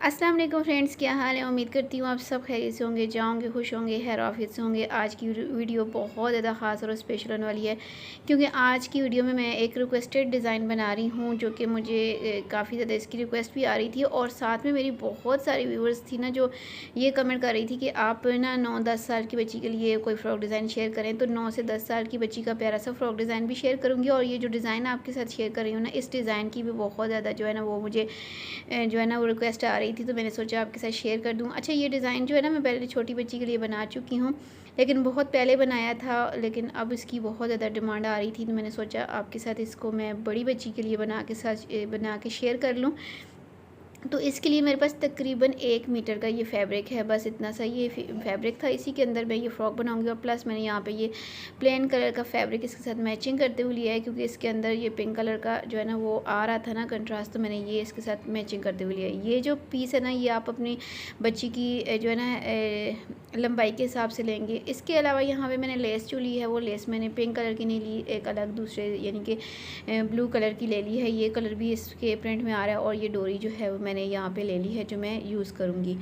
अस्सलाम वालेकुम फ्रेंड्स, क्या हाल है। उम्मीद करती हूँ आप सब खैरियत से होंगे, जाओगे खुश होंगे, खैर आफियत से होंगे। आज की वीडियो बहुत ज़्यादा ख़ास और स्पेशल होने वाली है, क्योंकि आज की वीडियो में मैं एक रिक्वेस्टेड डिज़ाइन बना रही हूँ, जो कि मुझे काफ़ी ज़्यादा इसकी रिक्वेस्ट भी आ रही थी। और साथ में मेरी बहुत सारी व्यूअर्स थी ना, जो ये कमेंट कर रही थी कि आप ना 9-10 साल की बच्ची के लिए कोई फ़्रॉक डिज़ाइन शेयर करें। तो 9 से 10 साल की बच्ची का प्यारा सा फ़्रॉक डिज़ाइन भी शेयर करूँगी। और ये जो डिज़ाइन आपके साथ शेयर कर रही हूँ ना, इस डिज़ाइन की भी बहुत ज़्यादा जो है ना, वो मुझे जो है ना वो रिक्वेस्ट आ रही थी, तो मैंने सोचा आपके साथ शेयर कर दूँ। अच्छा, ये डिज़ाइन जो है ना, मैं पहले छोटी बच्ची के लिए बना चुकी हूँ, लेकिन बहुत पहले बनाया था, लेकिन अब इसकी बहुत ज़्यादा डिमांड आ रही थी, तो मैंने सोचा आपके साथ इसको मैं बड़ी बच्ची के लिए बना के शेयर कर लूँ। तो इसके लिए मेरे पास तकरीबन 1 मीटर का ये फैब्रिक है, बस इतना सा ये फैब्रिक था। इसी के अंदर मैं ये फ़्रॉक बनाऊंगी। और प्लस मैंने यहाँ पे ये प्लेन कलर का फैब्रिक इसके साथ मैचिंग करते हुए लिया है, क्योंकि इसके अंदर ये पिंक कलर का जो है ना वो आ रहा था ना कंट्रास्ट, तो मैंने ये इसके साथ मैचिंग करते हुए लिया है। ये जो पीस है ना, ये आप अपनी बच्ची की जो है ना लंबाई के हिसाब से लेंगे। इसके अलावा यहाँ पे मैंने लेस जो ली है, वो लेस मैंने पिंक कलर की नहीं ली, एक अलग दूसरे यानी कि ब्लू कलर की ले ली है। ये कलर भी इसके प्रिंट में आ रहा है। और ये डोरी जो है वो मैंने यहाँ पे ले ली है, जो मैं यूज़ करूँगी।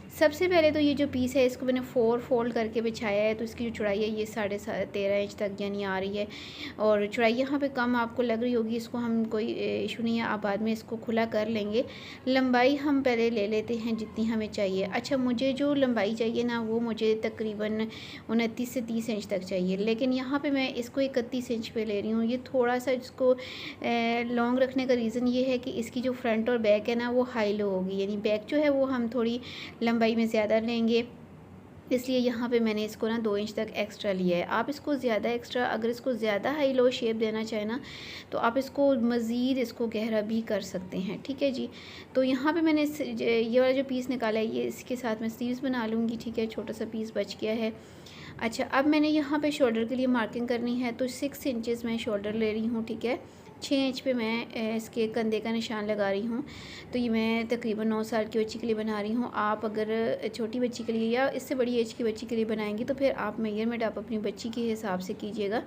सबसे पहले तो ये जो पीस है, इसको मैंने 4 फोल्ड करके बिछाया है। तो इसकी जो चौड़ाई है, ये 13.5 इंच तक यानी आ रही है। और चौड़ाई यहाँ पे कम आपको लग रही होगी, इसको हम कोई इशू नहीं है, आप बाद में इसको खुला कर लेंगे। लंबाई हम पहले ले लेते हैं जितनी हमें चाहिए। अच्छा, मुझे जो लंबाई चाहिए ना, वो मुझे तकरीबन 29 से 30 इंच तक चाहिए, लेकिन यहाँ पे मैं इसको 31 इंच पे ले रही हूँ। ये थोड़ा सा इसको लॉन्ग रखने का रीज़न ये है कि इसकी जो फ्रंट और बैक है ना, वो हाई लो होगी, यानी बैक जो है वो हम थोड़ी लंबाई में ज़्यादा लेंगे, इसलिए यहाँ पे मैंने इसको ना 2 इंच तक एक्स्ट्रा लिया है। आप इसको ज़्यादा एक्स्ट्रा, अगर इसको ज़्यादा हाई लो शेप देना चाहें ना, तो आप इसको मज़ीद इसको गहरा भी कर सकते हैं। ठीक है जी। तो यहाँ पे मैंने ये वाला जो पीस निकाला है, ये इसके साथ मैं स्लीव्स बना लूँगी। ठीक है, छोटा सा पीस बच गया है। अच्छा, अब मैंने यहाँ पे शोल्डर के लिए मार्किंग करनी है, तो 6 इंचज़ मैं शोल्डर ले रही हूँ। ठीक है, 6 इंच पे मैं इसके कंधे का निशान लगा रही हूँ। तो ये मैं तकरीबन 9 साल की बच्ची के लिए बना रही हूँ। आप अगर छोटी बच्ची के लिए या इससे बड़ी एज की बच्ची के लिए बनाएंगी, तो फिर आप मेजरमेंट आप अपनी बच्ची के हिसाब से कीजिएगा।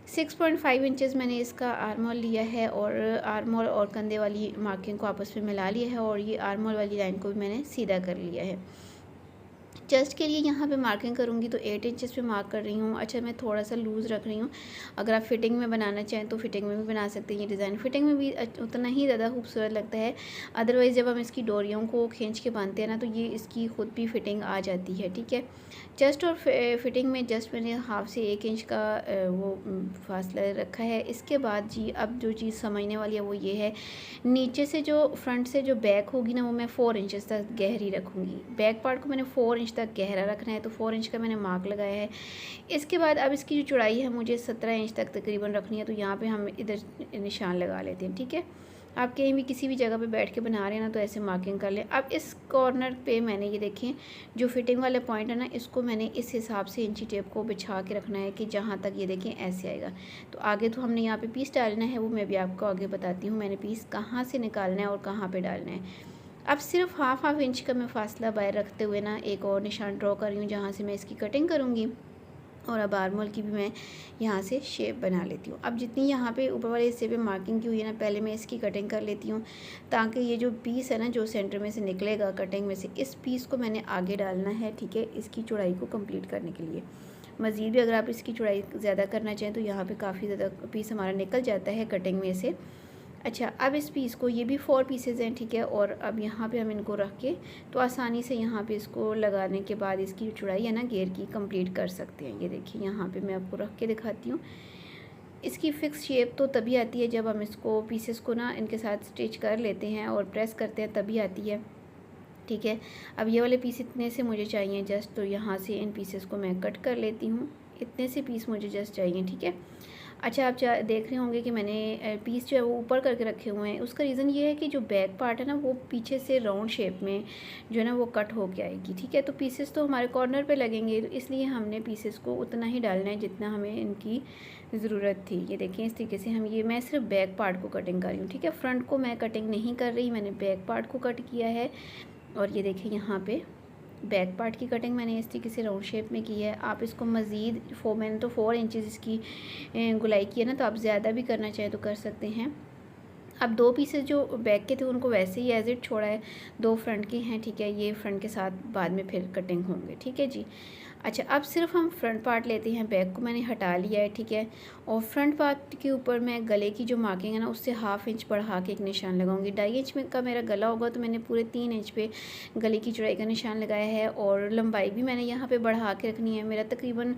6.5 इंचज़ मैंने इसका आर्म होल लिया है, और आर्म होल और कंधे वाली मार्किंग को आपस में मिला लिया है, और ये आर्म होल वाली लाइन को भी मैंने सीधा कर लिया है। चेस्ट के लिए यहाँ पे मार्किंग करूँगी, तो 8 इंचज़ पे मार्क कर रही हूँ। अच्छा, मैं थोड़ा सा लूज़ रख रही हूँ। अगर आप फिटिंग में बनाना चाहें तो फिटिंग में भी बना सकते हैं। ये डिज़ाइन फिटिंग में भी उतना ही ज़्यादा खूबसूरत लगता है। अदरवाइज़ जब हम इसकी डोरियों को खींच के बांधते हैं ना, तो ये इसकी खुद भी फिटिंग आ जाती है। ठीक है, चेस्ट और फिटिंग में जस्ट मैंने हाफ से 1 इंच का वो फासला रखा है। इसके बाद जी, अब जो चीज़ समझने वाली है वो ये है, नीचे से जो फ्रंट से जो बैक होगी ना, वो मैं 4 इंचज़ तक गहरी रखूँगी। बैक पार्ट को मैंने 4 इंच तक गहरा रखना है, तो 4 इंच का मैंने मार्क लगाया है। इसके बाद अब इसकी जो चौड़ाई है, मुझे 17 इंच तक तकरीबन रखनी है, तो यहाँ पे हम इधर निशान लगा लेते हैं। ठीक है, आप कहीं भी किसी भी जगह पे बैठ के बना रहे हैं ना, तो ऐसे मार्किंग कर लें। अब इस कॉर्नर पे मैंने ये देखें, जो फिटिंग वाले पॉइंट है ना, इसको मैंने इस हिसाब से इंची टेप को बिछा के रखना है कि जहाँ तक ये देखें ऐसे आएगा। तो आगे तो हमने यहाँ पे पीस डालना है, वो मैं भी आपको आगे बताती हूँ मैंने पीस कहाँ से निकालना है और कहाँ पे डालना है। अब सिर्फ हाफ इंच का मैं फासला बाहर रखते हुए ना एक और निशान ड्रॉ कर रही हूँ, जहाँ से मैं इसकी कटिंग करूँगी। और अब आर्म होल की भी मैं यहाँ से शेप बना लेती हूँ। अब जितनी यहाँ पे ऊपर वाले हिस्से पे मार्किंग की हुई है ना, पहले मैं इसकी कटिंग कर लेती हूँ, ताकि ये जो पीस है ना, जो सेंटर में से निकलेगा कटिंग में से, इस पीस को मैंने आगे डालना है। ठीक है, इसकी चौड़ाई को कंप्लीट करने के लिए। मज़ीद भी अगर आप इसकी चौड़ाई ज़्यादा करना चाहें, तो यहाँ पर काफ़ी ज़्यादा पीस हमारा निकल जाता है कटिंग में से। अच्छा, अब इस पीस को, ये भी 4 पीसेज हैं। ठीक है, और अब यहाँ पे हम इनको रख के तो आसानी से यहाँ पे इसको लगाने के बाद इसकी जो चौड़ाई है ना घेर की, कंप्लीट कर सकते हैं। ये देखिए, यहाँ पे मैं आपको रख के दिखाती हूँ। इसकी फ़िक्स शेप तो तभी आती है जब हम इसको पीसेस को ना इनके साथ स्टिच कर लेते हैं और प्रेस करते हैं, तभी आती है। ठीक है, अब ये वाले पीस इतने से मुझे चाहिए जस्ट, तो यहाँ से इन पीसेस को मैं कट कर लेती हूँ। इतने से पीस मुझे जस्ट चाहिए। ठीक है। अच्छा, आप देख रहे होंगे कि मैंने पीस जो है वो ऊपर करके रखे हुए हैं। उसका रीज़न ये है कि जो बैक पार्ट है ना, वो पीछे से राउंड शेप में जो है ना वो कट हो के आएगी। ठीक है, तो पीसेस तो हमारे कॉर्नर पे लगेंगे, इसलिए हमने पीसेस को उतना ही डालना है जितना हमें इनकी ज़रूरत थी। ये देखें, इस तरीके से मैं सिर्फ बैक पार्ट को कटिंग कर रही हूँ। ठीक है, फ्रंट को मैं कटिंग नहीं कर रही, मैंने बैक पार्ट को कट किया है। और ये देखिए, यहाँ पे बैक पार्ट की कटिंग मैंने इस तरीके से राउंड शेप में की है। आप इसको मज़ीद मैंने तो 4 इंचज़ इसकी गुलाई की है ना, तो आप ज़्यादा भी करना चाहें तो कर सकते हैं। अब 2 पीसेस जो बैक के थे उनको वैसे ही एज इट छोड़ा है, 2 फ्रंट के हैं, ठीक है। ये फ्रंट के साथ बाद में फिर कटिंग होंगे, ठीक है जी। अच्छा, अब सिर्फ हम फ्रंट पार्ट लेते हैं, बैक को मैंने हटा लिया है, ठीक है। और फ्रंट पार्ट के ऊपर मैं गले की जो मार्किंग है ना उससे ½ इंच बढ़ा के एक निशान लगाऊंगी। 2.5 इंच में का मेरा गला होगा तो मैंने पूरे 3 इंच पे गले की चौड़ाई का निशान लगाया है। और लंबाई भी मैंने यहाँ पे बढ़ा के रखनी है। मेरा तकरीबन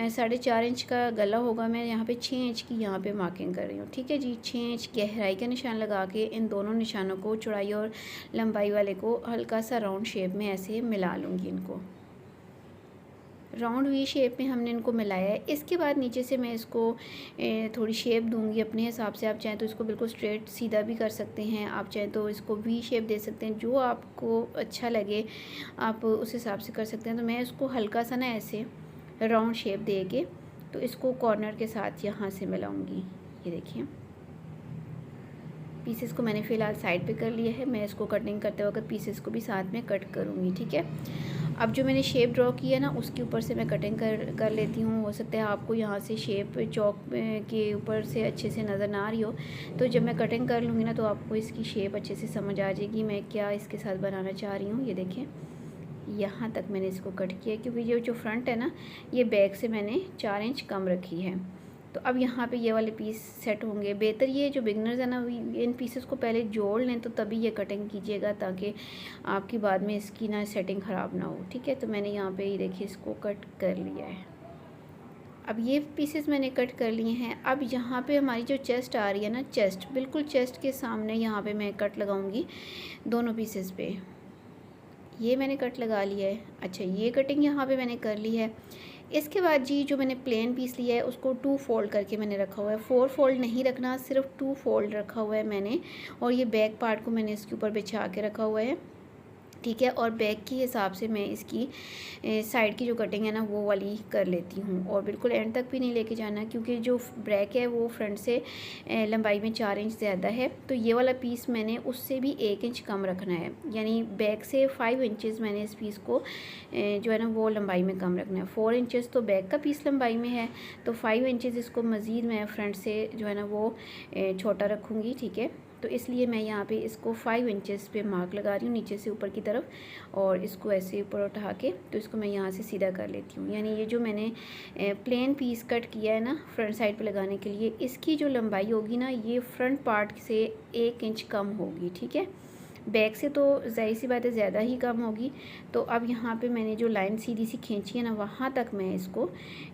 4.5 इंच का गला होगा, मैं यहाँ पे 6 इंच की यहाँ पे मार्किंग कर रही हूँ, ठीक है जी। 6 इंच गहराई का निशान लगा के इन दोनों निशानों को, चौड़ाई और लंबाई वाले को, हल्का सा राउंड शेप में ऐसे मिला लूँगी। इनको राउंड वी शेप में हमने इनको मिलाया है। इसके बाद नीचे से मैं इसको थोड़ी शेप दूंगी अपने हिसाब से। आप चाहें तो इसको बिल्कुल स्ट्रेट सीधा भी कर सकते हैं, आप चाहें तो इसको वी शेप दे सकते हैं, जो आपको अच्छा लगे आप उस हिसाब से कर सकते हैं। तो मैं इसको हल्का सा ना ऐसे राउंड शेप दे के तो इसको कॉर्नर के साथ यहाँ से मिलाऊंगी। ये देखिए, पीसेस को मैंने फ़िलहाल साइड पे कर लिया है। मैं इसको कटिंग करते वक्त पीसेस को भी साथ में कट करूँगी, ठीक है। अब जो मैंने शेप ड्रॉ की है ना उसके ऊपर से मैं कटिंग कर लेती हूँ। हो सकता है आपको यहाँ से शेप चौक के ऊपर से अच्छे से नज़र ना आ रही हो, तो जब मैं कटिंग कर लूँगी ना तो आपको इसकी शेप अच्छे से समझ आ जाएगी मैं क्या इसके साथ बनाना चाह रही हूँ। ये देखें, यहाँ तक मैंने इसको कट किया क्योंकि ये जो फ्रंट है ना ये बैक से मैंने 4 इंच कम रखी है। तो अब यहाँ पे ये वाले पीस सेट होंगे। बेहतर ये जो बिगनर्स है ना इन पीसेस को पहले जोड़ लें तो तभी ये कटिंग कीजिएगा, ताकि आपकी बाद में इसकी ना सेटिंग ख़राब ना हो, ठीक है। तो मैंने यहाँ पे ये देखिए इसको कट कर लिया है। अब ये पीसेस मैंने कट कर लिए हैं। अब यहाँ पे हमारी जो चेस्ट आ रही है ना, चेस्ट बिल्कुल चेस्ट के सामने यहाँ पे मैं कट लगाऊंगी दोनों पीसेस पे। ये मैंने कट लगा लिया है। अच्छा, ये कटिंग यहाँ पे मैंने कर ली है। इसके बाद जी जो मैंने प्लेन पीस लिया है उसको 2 फोल्ड करके मैंने रखा हुआ है। 4 फोल्ड नहीं रखना, सिर्फ 2 फोल्ड रखा हुआ है मैंने। और ये बैक पार्ट को मैंने इसके ऊपर बिछा के रखा हुआ है, ठीक है। और बैक के हिसाब से मैं इसकी साइड की जो कटिंग है ना वो वाली कर लेती हूँ। और बिल्कुल एंड तक भी नहीं लेके जाना क्योंकि जो बैक है वो फ्रंट से लंबाई में 4 इंच ज़्यादा है। तो ये वाला पीस मैंने उससे भी 1 इंच कम रखना है, यानी बैक से 5 इंचज़ मैंने इस पीस को जो है ना वो लंबाई में कम रखना है। 4 इंचज़ तो बैक का पीस लंबाई में है, तो 5 इंचज़ इसको मज़ीद मैं फ्रंट से जो है ना वो छोटा रखूँगी, ठीक है। तो इसलिए मैं यहाँ पे इसको 5 इंचेस पे मार्क लगा रही हूँ नीचे से ऊपर की तरफ, और इसको ऐसे ऊपर उठा के तो इसको मैं यहाँ से सीधा कर लेती हूँ। यानी ये जो मैंने प्लेन पीस कट किया है ना फ्रंट साइड पे लगाने के लिए, इसकी जो लंबाई होगी ना ये फ्रंट पार्ट से 1 इंच कम होगी, ठीक है। बैक से तो ज़ाहिर सी बात है ज़्यादा ही कम होगी। तो अब यहाँ पे मैंने जो लाइन सीधी सी खींची है ना वहाँ तक मैं इसको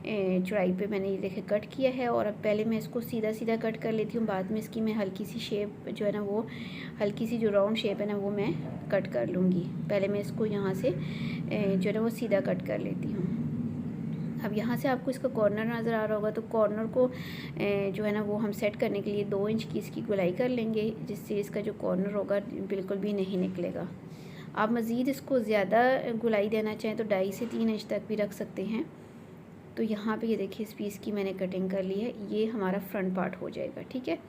चौड़ाई पे मैंने ये देखे कट किया है। और अब पहले मैं इसको सीधा सीधा कट कर लेती हूँ, बाद में इसकी मैं हल्की सी शेप जो है ना वो हल्की सी जो राउंड शेप है ना वो मैं कट कर लूँगी। पहले मैं इसको यहाँ से जो है ना वो सीधा कट कर लेती हूँ। अब यहाँ से आपको इसका कॉर्नर नज़र आ रहा होगा, तो कॉर्नर को जो है ना वो हम सेट करने के लिए 2 इंच की इसकी गोलाई कर लेंगे, जिससे इसका जो कॉर्नर होगा बिल्कुल भी नहीं निकलेगा। आप मज़ीद इसको ज़्यादा गोलाई देना चाहें तो 2.5 से 3 इंच तक भी रख सकते हैं। तो यहाँ पे ये देखिए इस पीस की मैंने कटिंग कर ली है, ये हमारा फ्रंट पार्ट हो जाएगा, ठीक है।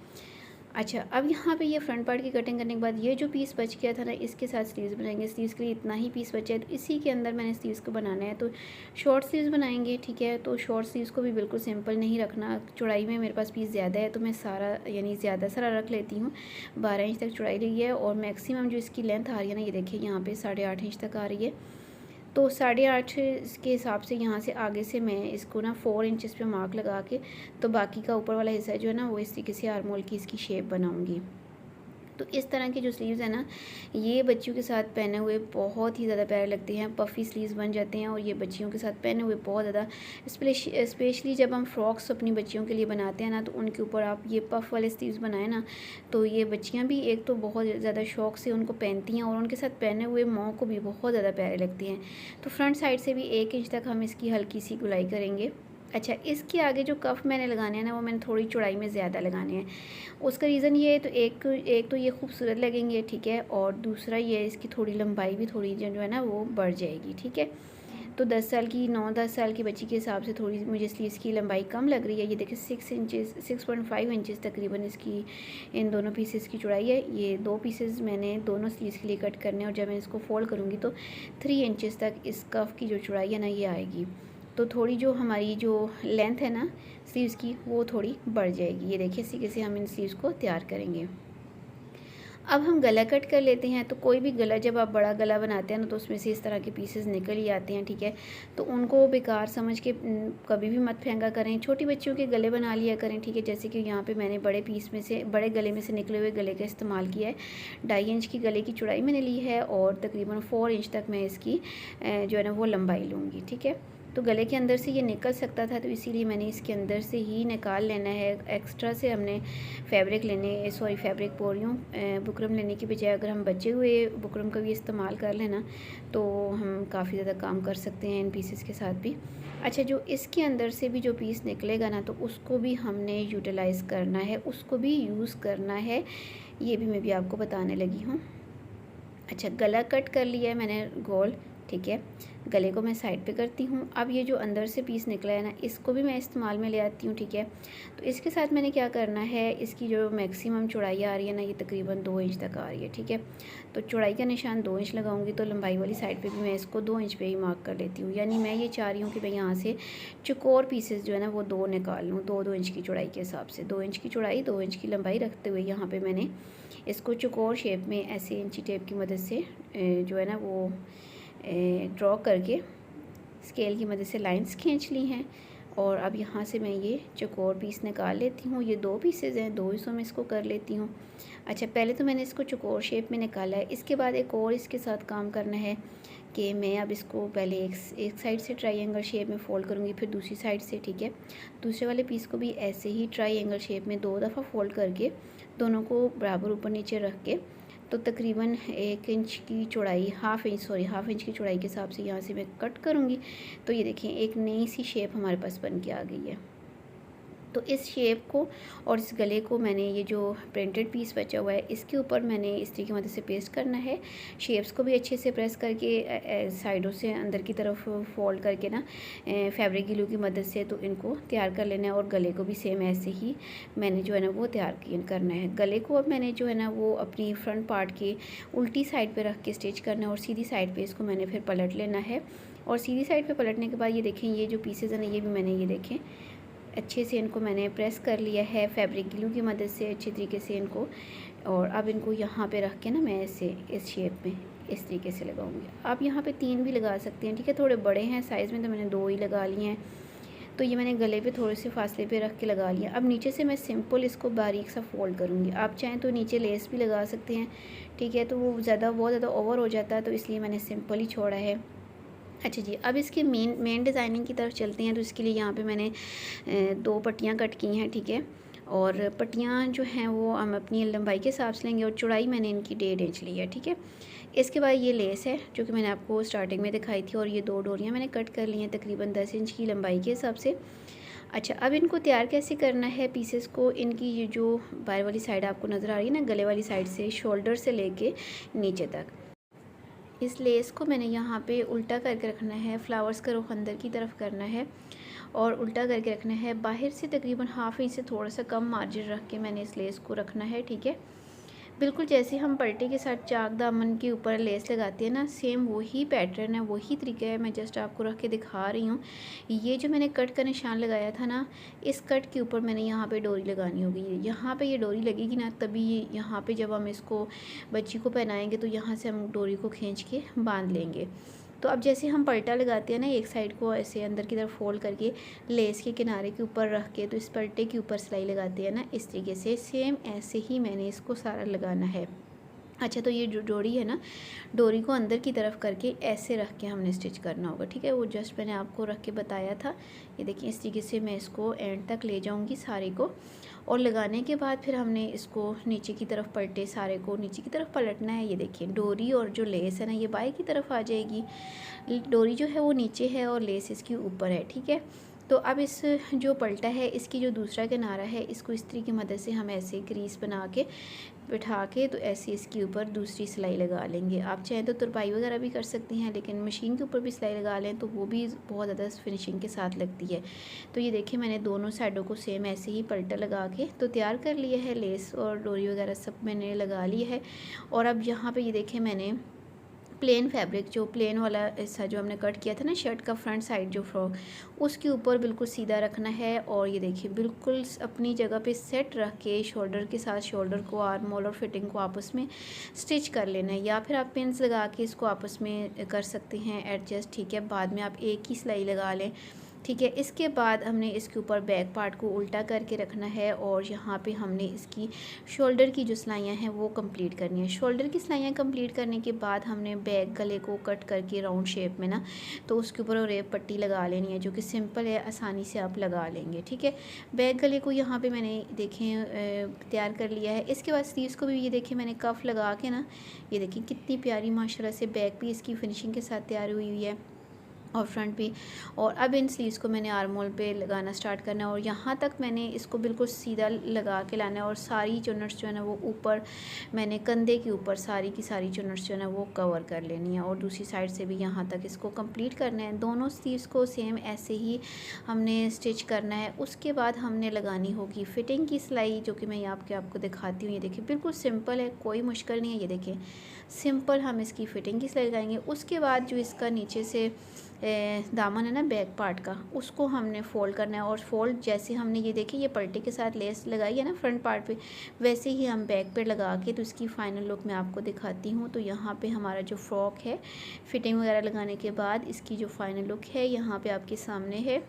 अच्छा, अब यहाँ पे ये फ्रंट पार्ट की कटिंग करने के बाद ये जो पीस बच गया था ना इसके साथ स्लीव्स बनाएंगे। स्लीव्स के लिए इतना ही पीस बचा है, तो इसी के अंदर मैंने स्लीव्स को बनाना है। तो शॉर्ट स्लीव्स बनाएंगे, ठीक है। तो शॉर्ट स्लीव्स को भी बिल्कुल सिंपल नहीं रखना। चौड़ाई में मेरे पास पीस ज़्यादा है तो मैं सारा यानी ज़्यादा सारा रख लेती हूँ। 12 इंच तक चौड़ाई रही है और मैक्सिमम जो इसकी लेंथ आ रही है ना ये देखिए यहाँ पर 8.5 इंच तक आ रही है। तो 8.5 के हिसाब से यहाँ से आगे से मैं इसको ना 4 इंचेस पे मार्क लगा के तो बाकी का ऊपर वाला हिस्सा जो है ना वो इस तरीके से आर्म होल की इसकी शेप बनाऊँगी। तो इस तरह के जो स्लीव्स हैं ना ये बच्चियों के साथ पहने हुए बहुत ही ज़्यादा प्यारे लगते हैं। पफ़ी स्लीव्स बन जाते हैं और ये बच्चियों के साथ पहने हुए बहुत ज़्यादा, स्पेशली जब हम फ्रॉक्स अपनी बच्चियों के लिए बनाते हैं ना तो उनके ऊपर आप ये पफ़ वाले स्लीव्स बनाएं ना तो ये बच्चियाँ भी एक तो बहुत ज़्यादा शौक़ से उनको पहनती हैं और उनके साथ पहने हुए माँ को भी बहुत ज़्यादा प्यारे लगती हैं। तो फ्रंट साइड से भी 1 इंच तक हम इसकी हल्की सी गुलाई करेंगे। अच्छा, इसके आगे जो कफ़ मैंने लगाने हैं ना वो मैंने थोड़ी चौड़ाई में ज़्यादा लगाने हैं। उसका रीज़न ये है तो एक तो ये खूबसूरत लगेंगे, ठीक है। और दूसरा ये इसकी थोड़ी लंबाई भी थोड़ी जो है ना वो बढ़ जाएगी, ठीक है। तो 10 साल की 9-10 साल की बच्ची के हिसाब से थोड़ी मुझे स्लीव्स की लंबाई कम लग रही है। ये देखिए 6.5 इंचज़ तकरीबन इसकी इन दोनों पीसेस की चौड़ाई है। ये 2 पीसेस मैंने दोनों स्लीव्स के लिए कट करने हैं और जब मैं इसको फोल्ड करूँगी तो 3 इंचज़ तक इस कफ़ की जो चौड़ाई है ना ये आएगी। तो थोड़ी जो हमारी जो लेंथ है ना स्लीव्स की वो थोड़ी बढ़ जाएगी। ये देखिए इसी तरीके से हम इन स्लीव्स को तैयार करेंगे। अब हम गला कट कर लेते हैं। तो कोई भी गला जब आप बड़ा गला बनाते हैं ना तो उसमें से इस तरह के पीसेस निकल ही आते हैं, ठीक है। तो उनको बेकार समझ के कभी भी मत फेंका करें। छोटी बच्चियों के गले बना लिया करें, ठीक है। जैसे कि यहाँ पे मैंने बड़े पीस में से, बड़े गले में से निकले हुए गले का इस्तेमाल किया है। 2.5 इंच की गले की चौड़ाई मैंने ली है और तकरीबन 4 इंच तक मैं इसकी जो है ना वो लंबाई लूँगी, ठीक है। तो गले के अंदर से ये निकल सकता था, तो इसीलिए मैंने इसके अंदर से ही निकाल लेना है। एक्स्ट्रा से हमने फैब्रिक बोल रही हूँ, बुकरम लेने की बजाय अगर हम बचे हुए बुकरम का भी इस्तेमाल कर लेना तो हम काफ़ी ज़्यादा काम कर सकते हैं इन पीसेस के साथ भी। अच्छा, जो इसके अंदर से भी जो पीस निकलेगा ना तो उसको भी हमने यूटिलाइज़ करना है, उसको भी यूज़ करना है, ये भी मैं भी आपको बताने लगी हूँ। अच्छा, गला कट कर लिया है मैंने गोल, ठीक है। गले को मैं साइड पे करती हूँ। अब ये जो अंदर से पीस निकला है ना इसको भी मैं इस्तेमाल में ले आती हूँ, ठीक है। तो इसके साथ मैंने क्या करना है, इसकी जो मैक्सिमम चौड़ाई आ रही है ना ये तकरीबन 2 इंच तक आ रही है, ठीक है। तो चौड़ाई का निशान 2 इंच लगाऊंगी तो लंबाई वाली साइड पे भी मैं इसको 2 इंच पे ही मार्क कर लेती हूँ। यानी मैं ये चाह रही हूँ कि मैं यहाँ से चौकोर पीसेस जो है ना वो 2 निकाल लूँ, 2-2 इंच की चौड़ाई के हिसाब से। 2 इंच की चौड़ाई, 2 इंच की लंबाई रखते हुए यहाँ पर मैंने इसको चौकोर शेप में ऐसे इंची टेप की मदद से जो है ना वो ड्रॉ करके स्केल की मदद से लाइंस खींच ली हैं। और अब यहाँ से मैं ये चौकोर पीस निकाल लेती हूँ। ये 2 पीसेज हैं, 2 हिस्सों में इसको कर लेती हूँ। अच्छा, पहले तो मैंने इसको चौकोर शेप में निकाला है। इसके बाद एक और इसके साथ काम करना है कि मैं अब इसको पहले एक साइड से ट्रायंगल शेप में फ़ोल्ड करूँगी, फिर दूसरी साइड से, ठीक है। दूसरे वाले पीस को भी ऐसे ही ट्रायंगल शेप में 2 दफ़ा फ़ोल्ड करके दोनों को बराबर ऊपर नीचे रख के तो तकरीबन 1 इंच की चौड़ाई, हाफ़ इंच की चौड़ाई के हिसाब से यहाँ से मैं कट करूँगी। तो ये देखिए एक नई सी शेप हमारे पास बन के आ गई है। तो इस शेप को और इस गले को मैंने ये जो प्रिंटेड पीस बचा हुआ है इसके ऊपर मैंने इस्त्री की मदद से पेस्ट करना है। शेप्स को भी अच्छे से प्रेस करके साइडों से अंदर की तरफ फोल्ड करके ना फैब्रिक ग्लू की मदद से तो इनको तैयार कर लेना है। और गले को भी सेम ऐसे ही मैंने जो है ना वो तैयार करना है। गले को अब मैंने जो है ना वो अपनी फ्रंट पार्ट के उल्टी साइड पर रख के स्टिच करना है और सीधी साइड पर इसको मैंने फिर पलट लेना है। और सीधी साइड पर पलटने के बाद ये देखें ये जो पीसेज हैं ये भी मैंने ये देखें अच्छे से इनको मैंने प्रेस कर लिया है फैब्रिक ग्लू की मदद से अच्छी तरीके से इनको। और अब इनको यहाँ पे रख के ना मैं ऐसे इस शेप में इस तरीके से लगाऊंगी। आप यहाँ पे 3 भी लगा सकते हैं, ठीक है। थोड़े बड़े हैं साइज़ में तो मैंने 2 ही लगा लिए हैं। तो ये मैंने गले पे थोड़े से फासले पे रख के लगा लिया। अब नीचे से मैं सिंपल इसको बारीक सा फोल्ड करूँगी। आप चाहें तो नीचे लेस भी लगा सकते हैं, ठीक है। तो वो बहुत ज़्यादा ओवर हो जाता है तो इसलिए मैंने सिंपल ही छोड़ा है। अच्छा जी, अब इसके मेन डिज़ाइनिंग की तरफ चलते हैं। तो इसके लिए यहाँ पे मैंने 2 पट्टियाँ कट की हैं, ठीक है। और पट्टियाँ जो हैं वो हम अपनी लंबाई के हिसाब से लेंगे और चौड़ाई मैंने इनकी 1.5 इंच ली है, ठीक है। इसके बाद ये लेस है जो कि मैंने आपको स्टार्टिंग में दिखाई थी और ये 2 डोरियाँ मैंने कट कर ली हैं तकरीबन 10 इंच की लंबाई के हिसाब से। अच्छा, अब इनको तैयार कैसे करना है पीसेस को, इनकी ये जो बाहर वाली साइड आपको नज़र आ रही है ना गले वाली साइड से शोल्डर से लेके नीचे तक, इस लेस को मैंने यहाँ पे उल्टा करके रखना है। फ्लावर्स का रुख अंदर की तरफ करना है और उल्टा करके रखना है। बाहर से तकरीबन हाफ इंच से थोड़ा सा कम मार्जिन रख के मैंने इस लेस को रखना है, ठीक है। बिल्कुल जैसे हम पल्टे के साथ चाक दामन के ऊपर लेस लगाते हैं ना, सेम वही पैटर्न है, वही तरीका है। मैं जस्ट आपको रख के दिखा रही हूँ। ये जो मैंने कट का निशान लगाया था ना, इस कट के ऊपर मैंने यहाँ पे डोरी लगानी होगी। यहाँ पे ये डोरी लगेगी ना तभी यहाँ पे जब हम इसको बच्ची को पहनाएंगे तो यहाँ से हम डोरी को खींच के बांध लेंगे। तो अब जैसे हम पलटा लगाते हैं ना, एक साइड को ऐसे अंदर की तरफ फोल्ड करके लेस के किनारे के ऊपर रख के तो इस पलटे के ऊपर सिलाई लगाते हैं ना, इस तरीके से सेम ऐसे ही मैंने इसको सारा लगाना है। अच्छा, तो ये जो डोरी है ना, डोरी को अंदर की तरफ करके ऐसे रख के हमने स्टिच करना होगा, ठीक है। वो जस्ट मैंने आपको रख के बताया था। ये देखिए इस तरीके से मैं इसको एंड तक ले जाऊंगी सारे को। और लगाने के बाद फिर हमने इसको नीचे की तरफ पलटे सारे को नीचे की तरफ पलटना है। ये देखिए डोरी और जो लेस है ना ये बाएं की तरफ आ जाएगी। डोरी जो है वो नीचे है और लेस इसके ऊपर है, ठीक है। तो अब इस जो पलटा है इसकी जो दूसरा किनारा है इसको इस्त्री की मदद से हम ऐसे क्रीज बना के बिठा के तो ऐसे इसके ऊपर दूसरी सिलाई लगा लेंगे। आप चाहें तो तुरपाई वगैरह भी कर सकती हैं, लेकिन मशीन के ऊपर भी सिलाई लगा लें तो वो भी बहुत ज़्यादा फिनिशिंग के साथ लगती है। तो ये देखिए मैंने दोनों साइडों को सेम ऐसे ही पलटा लगा के तो तैयार कर लिया है। लेस और डोरी वगैरह सब मैंने लगा ली है। और अब यहाँ पर ये देखें मैंने प्लेन फैब्रिक, जो प्लेन वाला ऐसा जो हमने कट किया था ना शर्ट का फ्रंट साइड जो फ्रॉक, उसके ऊपर बिल्कुल सीधा रखना है। और ये देखिए बिल्कुल अपनी जगह पे सेट रख के शोल्डर के साथ शोल्डर को, आर्म होल और फिटिंग को आपस में स्टिच कर लेना है, या फिर आप पिन्स लगा के इसको आपस में कर सकते हैं एडजस्ट। ठीक है, बाद में आप एक ही सिलाई लगा लें। ठीक है, इसके बाद हमने इसके ऊपर बैक पार्ट को उल्टा करके रखना है और यहाँ पे हमने इसकी शोल्डर की जो सिलाइयाँ हैं वो कंप्लीट करनी है। शोल्डर की सिलाइयाँ कंप्लीट करने के बाद हमने बैक गले को कट करके राउंड शेप में ना, तो उसके ऊपर रेप पट्टी लगा लेनी है, जो कि सिंपल है, आसानी से आप लगा लेंगे। ठीक है, बैक गले को यहाँ पर मैंने देखें तैयार कर लिया है। इसके बाद स्लीव्स को भी ये देखें मैंने कफ लगा के ना, ये देखिए कितनी प्यारी माशाल्लाह से बैक भी इसकी फिनिशिंग के साथ तैयार हुई हुई है और फ्रंट भी। और अब इन स्लीव्स को मैंने आर्म होल पे लगाना स्टार्ट करना है और यहाँ तक मैंने इसको बिल्कुल सीधा लगा के लाना है और सारी चुन्नट्स जो है ना वो ऊपर मैंने कंधे के ऊपर सारी की सारी चुन्नट्स जो है ना वो कवर कर लेनी है और दूसरी साइड से भी यहाँ तक इसको कंप्लीट करना है। दोनों स्लीव्स को सेम ऐसे ही हमने स्टिच करना है। उसके बाद हमने लगानी होगी फिटिंग की सिलाई, जो कि मैं आपको दिखाती हूँ। ये देखिए बिल्कुल सिंपल है, कोई मुश्किल नहीं है। ये देखिए सिंपल हम इसकी फ़िटिंग की सिलाई लगाएंगे। उसके बाद जो इसका नीचे से दामन है ना बैक पार्ट का, उसको हमने फ़ोल्ड करना है और फ़ोल्ड जैसे हमने ये देखिए ये पल्टी के साथ लेस लगाई है ना फ्रंट पार्ट पे, वैसे ही हम बैक पे लगा के तो इसकी फ़ाइनल लुक मैं आपको दिखाती हूँ। तो यहाँ पे हमारा जो फ्रॉक है फिटिंग वगैरह लगाने के बाद इसकी जो फ़ाइनल लुक है यहाँ पे आपके सामने है।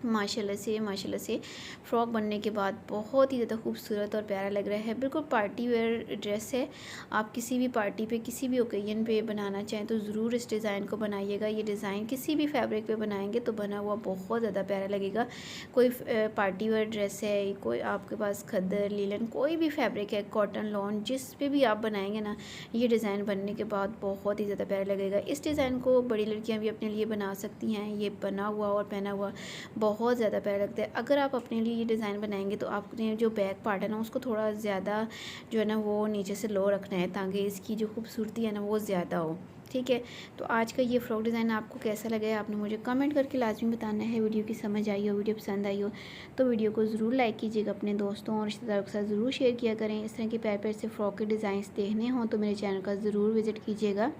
माशाल्लाह से फ़्रॉक बनने के बाद बहुत ही ज़्यादा खूबसूरत और प्यारा लग रहा है। बिल्कुल पार्टी वेयर ड्रेस है। आप किसी भी पार्टी पे, किसी भी ओकेजन पे बनाना चाहें तो ज़रूर इस डिज़ाइन को बनाइएगा। ये डिज़ाइन किसी भी फैब्रिक पे बनाएंगे तो बना हुआ बहुत ज़्यादा प्यारा लगेगा। कोई पार्टी वेयर ड्रेस है, कोई आपके पास खद्दर, लीलन, कोई भी फैब्रिक है, कॉटन, लॉन, जिस पे भी आप बनाएंगे ना, ये डिज़ाइन बनने के बाद बहुत ही ज़्यादा प्यारा लगेगा। इस डिज़ाइन को बड़ी लड़कियाँ भी अपने लिए बना सकती हैं। ये बना हुआ और पहना हुआ बहुत ज़्यादा प्यारा लगता है। अगर आप अपने लिए ये डिज़ाइन बनाएंगे तो आपने जो बैक पार्ट है ना उसको थोड़ा ज़्यादा जो है ना वो नीचे से लो रखना है, ताकि इसकी जो खूबसूरती है ना वो ज़्यादा हो। ठीक है, तो आज का ये फ्रॉक डिज़ाइन आपको कैसा लगा आपने मुझे कमेंट करके लाजमी बताना है। वीडियो की समझ आई हो, वीडियो पसंद आई हो तो वीडियो को ज़रूर लाइक कीजिएगा, अपने दोस्तों और रिश्तेदारों के साथ ज़रूर शेयर किया करें। इस तरह के प्यार प्यार से फ्रॉक के डिज़ाइन देखने हों तो मेरे चैनल का ज़रूर विज़िट कीजिएगा।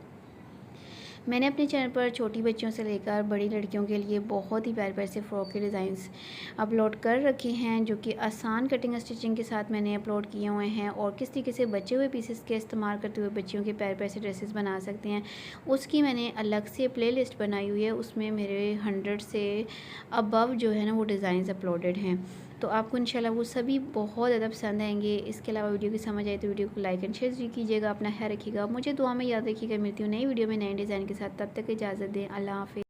मैंने अपने चैनल पर छोटी बच्चियों से लेकर बड़ी लड़कियों के लिए बहुत ही प्यारे प्यारे से फ़्रॉक के डिज़ाइंस अपलोड कर रखे हैं, जो कि आसान कटिंग स्टिचिंग के साथ मैंने अपलोड किए हुए हैं। और किस तरीके से बचे हुए पीसेस के इस्तेमाल करते हुए बच्चियों के प्यारे प्यारे से ड्रेसेस बना सकते हैं, उसकी मैंने अलग से प्लेलिस्ट बनाई हुई है। उसमें मेरे 100 से अबव जो है ना वो डिज़ाइंस अपलोडेड हैं, तो आपको इंशाल्लाह वो सभी बहुत ज़्यादा पसंद आएंगे। इसके अलावा वीडियो की समझ आए तो वीडियो को लाइक एंड शेयर कीजिएगा। अपना ख्याल रखिएगा, मुझे दुआ में याद रखिएगा। मिलती हूँ नई वीडियो में नए डिज़ाइन के साथ, तब तक इजाज़त दें। अल्लाह हाफ़िज़।